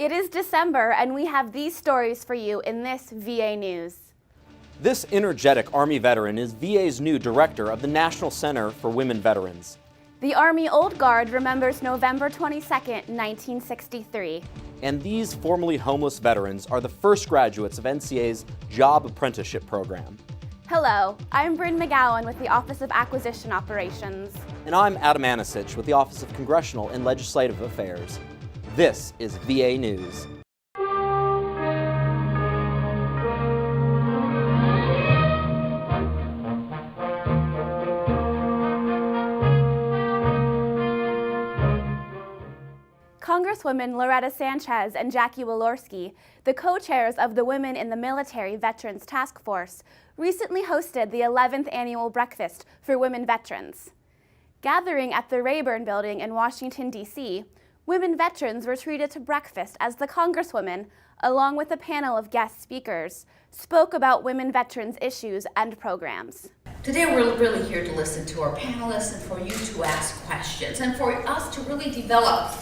It is December, and we have these stories for you in this VA News. This energetic Army veteran is VA's new director of the National Center for Women Veterans. The Army Old Guard remembers November 22nd, 1963. And these formerly homeless veterans are the first graduates of NCA's Job Apprenticeship Program. Hello, I'm Bryn McGowan with the Office of Acquisition Operations. And I'm Adam Anisich with the Office of Congressional and Legislative Affairs. This is VA News. Congresswomen Loretta Sanchez and Jackie Walorski, the co-chairs of the Women in the Military Veterans Task Force, recently hosted the 11th Annual Breakfast for Women Veterans. Gathering at the Rayburn Building in Washington, D.C., women veterans were treated to breakfast as the Congresswomen, along with a panel of guest speakers, spoke about women veterans' issues and programs. Today we're really here to listen to our panelists and for you to ask questions and for us to really develop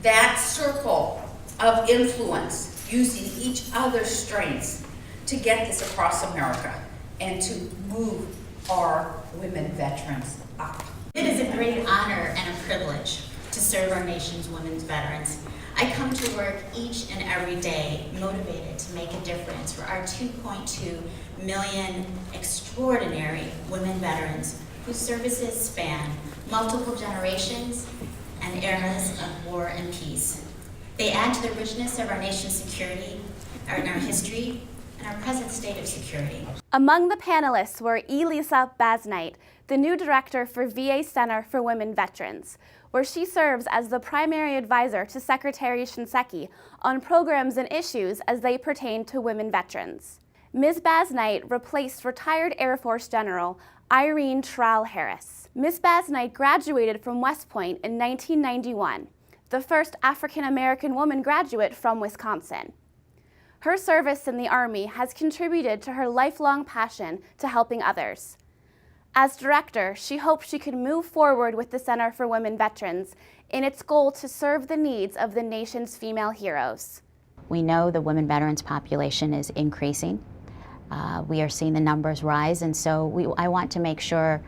that circle of influence using each other's strengths to get this across America and to move our women veterans up. It is a great honor and a privilege to serve our nation's women's veterans. I come to work each and every day motivated to make a difference for our 2.2 million extraordinary women veterans whose services span multiple generations and eras of war and peace. They add to the richness of our nation's security, our history, and our present state of security. Among the panelists were Elisa Basnight, the new director for VA Center for Women Veterans, where she serves as the primary advisor to Secretary Shinseki on programs and issues as they pertain to women veterans. Ms. Basnight replaced retired Air Force General Irene Trowell Harris. Ms. Basnight graduated from West Point in 1991, the first African-American woman graduate from Wisconsin. Her service in the Army has contributed to her lifelong passion to helping others. As director, she hopes she can move forward with the Center for Women Veterans in its goal to serve the needs of the nation's female heroes. We know the women veterans population is increasing. We are seeing the numbers rise, and so I want to make sure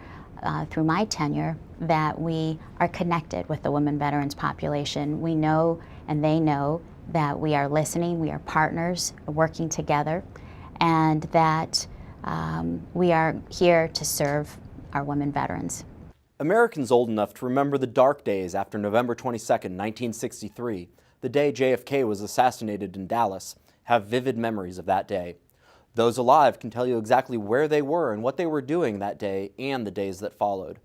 through my tenure that we are connected with the women veterans population. We know and they know that we are listening, we are partners working together, and that we are here to serve our women veterans. Americans old enough to remember the dark days after November 22nd, 1963, the day JFK was assassinated in Dallas, have vivid memories of that day. Those alive can tell you exactly where they were and what they were doing that day and the days that followed.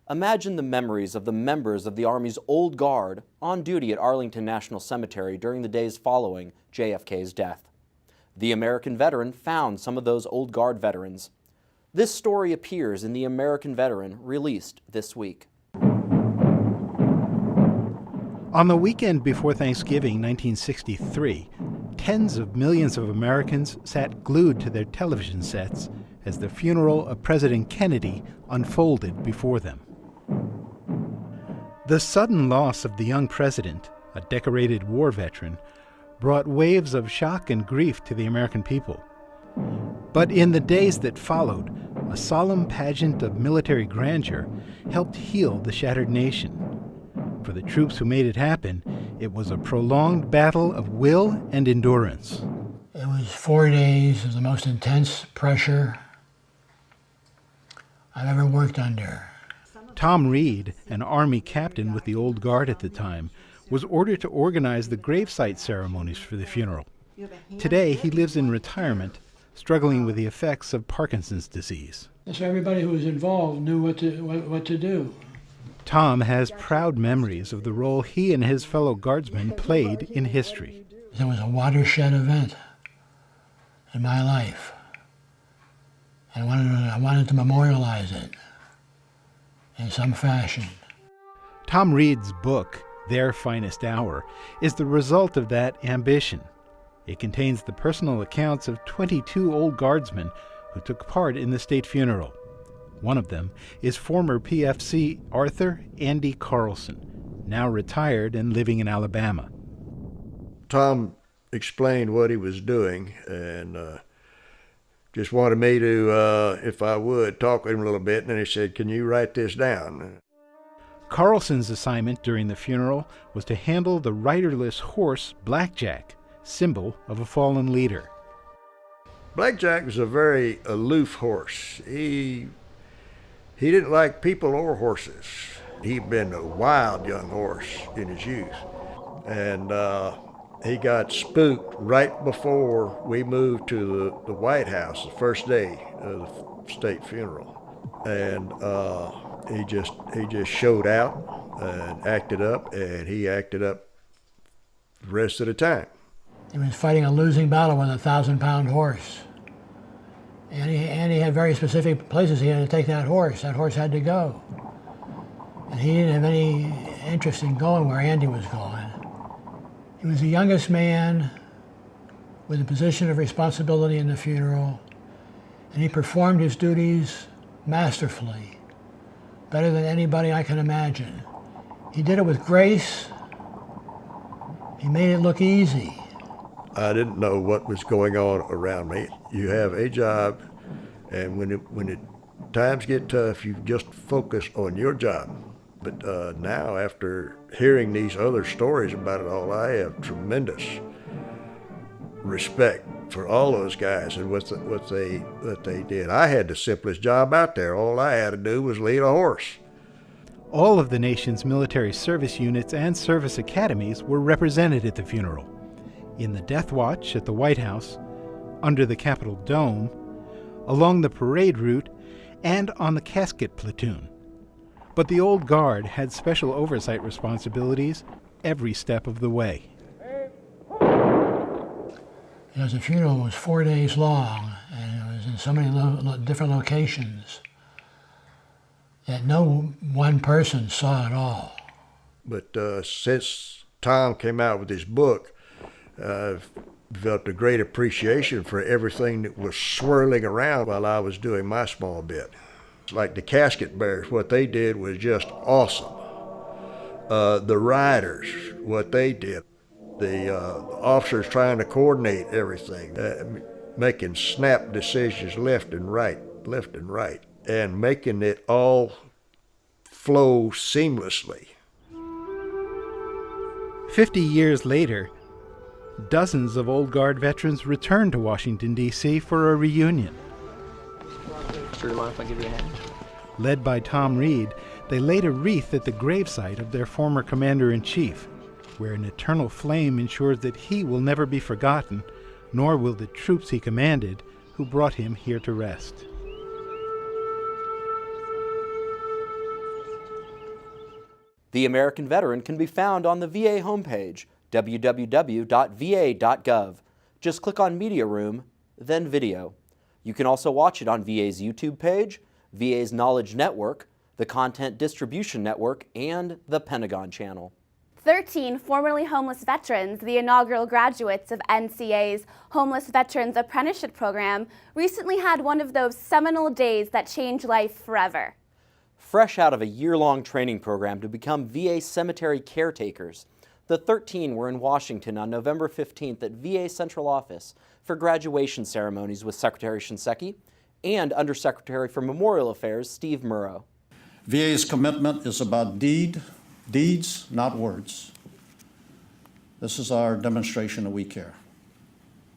Imagine the memories of the members of the Army's Old Guard on duty at Arlington National Cemetery during the days following JFK's death. The American Veteran found some of those Old Guard veterans. This story appears in The American Veteran, released this week. On the weekend before Thanksgiving 1963, tens of millions of Americans sat glued to their television sets as the funeral of President Kennedy unfolded before them. The sudden loss of the young president, a decorated war veteran, brought waves of shock and grief to the American people. But in the days that followed, a solemn pageant of military grandeur helped heal the shattered nation. For the troops who made it happen, it was a prolonged battle of will and endurance. It was 4 days of the most intense pressure I've ever worked under. Tom Reed, an Army captain with the Old Guard at the time, was ordered to organize the gravesite ceremonies for the funeral. Today, he lives in retirement, struggling with the effects of Parkinson's disease. So everybody who was involved knew what to do. Tom has proud memories of the role he and his fellow guardsmen played in history. It was a watershed event in my life. I wanted to memorialize it in some fashion. Tom Reed's book, Their Finest Hour, is the result of that ambition. It contains the personal accounts of 22 old guardsmen who took part in the state funeral. One of them is former PFC Arthur Andy Carlson, now retired and living in Alabama. Tom explained what he was doing and just wanted me to, if I would, talk with him a little bit. And then he said, "Can you write this down?" Carlson's assignment during the funeral was to handle the riderless horse Blackjack, symbol of a fallen leader. Blackjack was a very aloof horse. He didn't like people or horses. He'd been a wild young horse in his youth. And he got spooked right before we moved to the White House, the first day of the state funeral. And he just showed out and acted up, and he acted up the rest of the time. He was fighting a losing battle with a 1,000-pound horse. And he had very specific places he had to take that horse. That horse had to go. And he didn't have any interest in going where Andy was going. He was the youngest man with a position of responsibility in the funeral, and he performed his duties masterfully, better than anybody I can imagine. He did it with grace. He made it look easy. I didn't know what was going on around me. You have a job, and when times get tough, you just focus on your job. But now, after hearing these other stories about it all, I have tremendous respect for all those guys and what they did. I had the simplest job out there. All I had to do was lead a horse. All of the nation's military service units and service academies were represented at the funeral. In the Death Watch at the White House, under the Capitol Dome, along the parade route, and on the casket platoon. But the Old Guard had special oversight responsibilities every step of the way. Because the funeral was 4 days long, and it was in so many different locations that no one person saw it all. But since Tom came out with his book, I've developed a great appreciation for everything that was swirling around while I was doing my small bit. Like the casket bearers, what they did was just awesome. The riders, what they did. The officers trying to coordinate everything, making snap decisions left and right, and making it all flow seamlessly. 50 years later, dozens of Old Guard veterans returned to Washington, D.C. for a reunion. Sure, do you mind if I give you a hand? Led by Tom Reed, they laid a wreath at the gravesite of their former commander-in-chief, where an eternal flame ensures that he will never be forgotten, nor will the troops he commanded who brought him here to rest. The American Veteran can be found on the VA homepage, www.va.gov. Just click on Media Room, then Video. You can also watch it on VA's YouTube page, VA's Knowledge Network, the Content Distribution Network, and the Pentagon Channel. 13 formerly homeless veterans, the inaugural graduates of NCA's Homeless Veterans Apprenticeship Program, recently had one of those seminal days that change life forever. Fresh out of a year-long training program to become VA cemetery caretakers, the 13 were in Washington on November 15th at VA Central Office for graduation ceremonies with Secretary Shinseki and Undersecretary for Memorial Affairs Steve Murrow. VA's commitment is about deeds, not words. This is our demonstration that we care.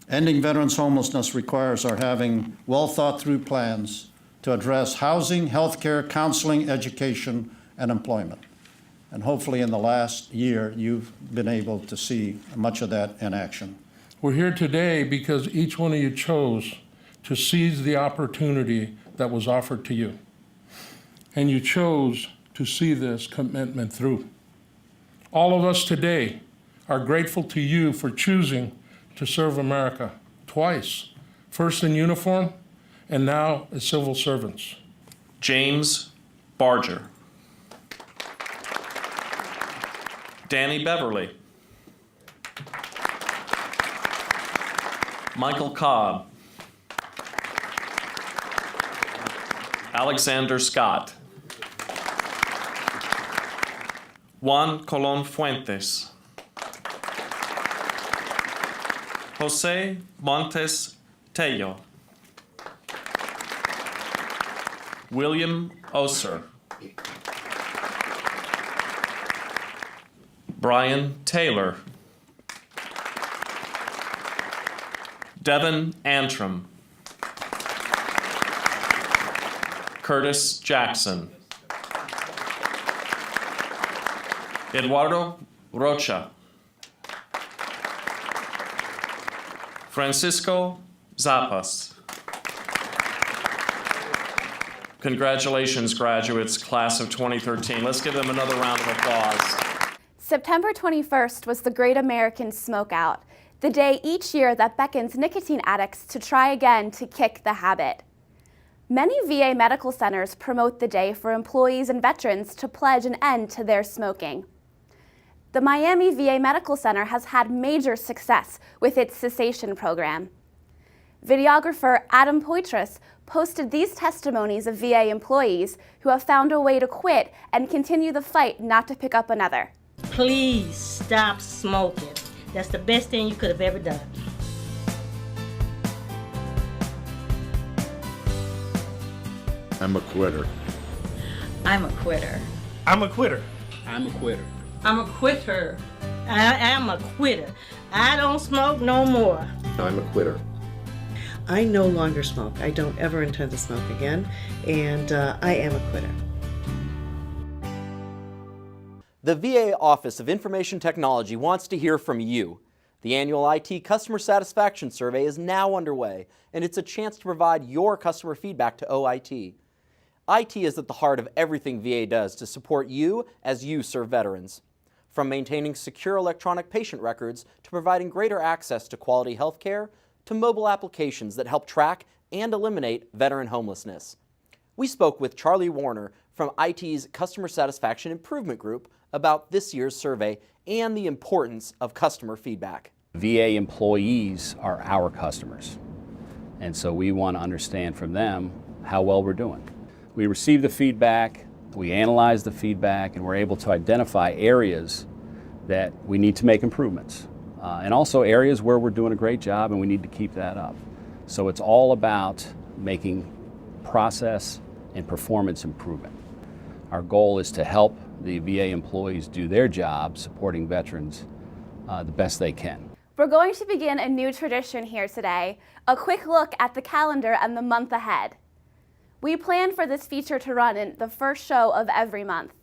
Ending veterans' homelessness requires our having well-thought-through plans to address housing, healthcare, counseling, education, and employment. And hopefully in the last year, you've been able to see much of that in action. We're here today because each one of you chose to seize the opportunity that was offered to you. And you chose to see this commitment through. All of us today are grateful to you for choosing to serve America twice, first in uniform and now as civil servants. James Barger. Danny Beverly. Michael Cobb. Alexander Scott. Juan Colon Fuentes. Jose Montes Tello. William Oser. Brian Taylor. Devin Antrim. Curtis Jackson. Eduardo Rocha. Francisco Zapas. Congratulations, graduates, class of 2013. Let's give them another round of applause. September 21st was the Great American Smokeout, the day each year that beckons nicotine addicts to try again to kick the habit. Many VA medical centers promote the day for employees and veterans to pledge an end to their smoking. The Miami VA Medical Center has had major success with its cessation program. Videographer Adam Poitras posted these testimonies of VA employees who have found a way to quit and continue the fight not to pick up another. Please stop smoking. That's the best thing you could have ever done. I'm a quitter. I'm a quitter. I'm a quitter. I'm a quitter. I'm a quitter. I am a quitter. I don't smoke no more. I'm a quitter. I no longer smoke. I don't ever intend to smoke again, and I am a quitter. The VA Office of Information Technology wants to hear from you. The annual IT Customer Satisfaction Survey is now underway, and it's a chance to provide your customer feedback to OIT. IT is at the heart of everything VA does to support you as you serve veterans. From maintaining secure electronic patient records to providing greater access to quality health care, to mobile applications that help track and eliminate veteran homelessness. We spoke with Charlie Warner from IT's Customer Satisfaction Improvement Group about this year's survey and the importance of customer feedback. VA employees are our customers, and so we want to understand from them how well we're doing. We receive the feedback, we analyze the feedback, and we're able to identify areas that we need to make improvements, and also areas where we're doing a great job and we need to keep that up. So it's all about making process and performance improvement. Our goal is to help the VA employees do their job supporting veterans the best they can. We're going to begin a new tradition here today, a quick look at the calendar and the month ahead. We plan for this feature to run in the first show of every month.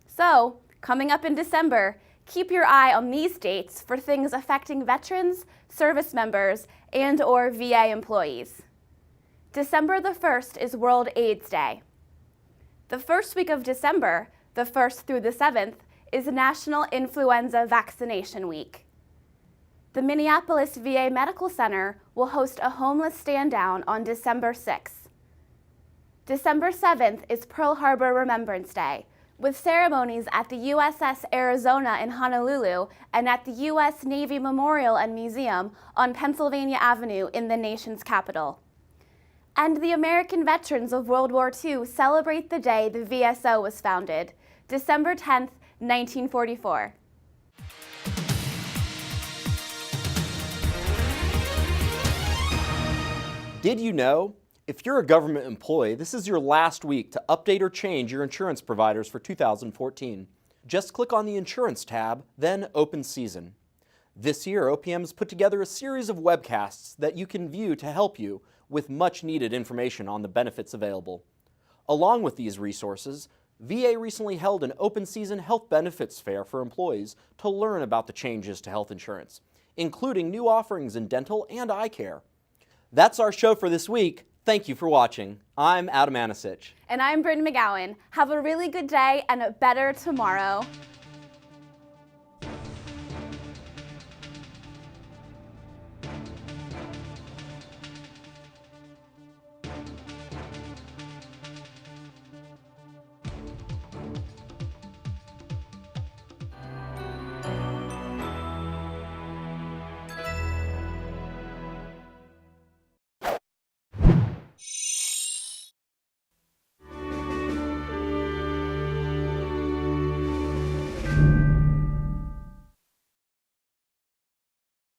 So, coming up in December, keep your eye on these dates for things affecting veterans, service members, and/or VA employees. December the 1st is World AIDS Day. The first week of December, the 1st through the 7th, is National Influenza Vaccination Week. The Minneapolis VA Medical Center will host a homeless stand-down on December 6th. December 7th is Pearl Harbor Remembrance Day, with ceremonies at the USS Arizona in Honolulu and at the U.S. Navy Memorial and Museum on Pennsylvania Avenue in the nation's capital. And the American veterans of World War II celebrate the day the VSO was founded, December 10th, 1944. Did you know? If you're a government employee, this is your last week to update or change your insurance providers for 2014. Just click on the Insurance tab, then Open Season. This year, OPM has put together a series of webcasts that you can view to help you with much needed information on the benefits available. Along with these resources, VA recently held an Open Season Health Benefits Fair for employees to learn about the changes to health insurance, including new offerings in dental and eye care. That's our show for this week. Thank you for watching. I'm Adam Anasich. And I'm Bryn McGowan. Have a really good day and a better tomorrow.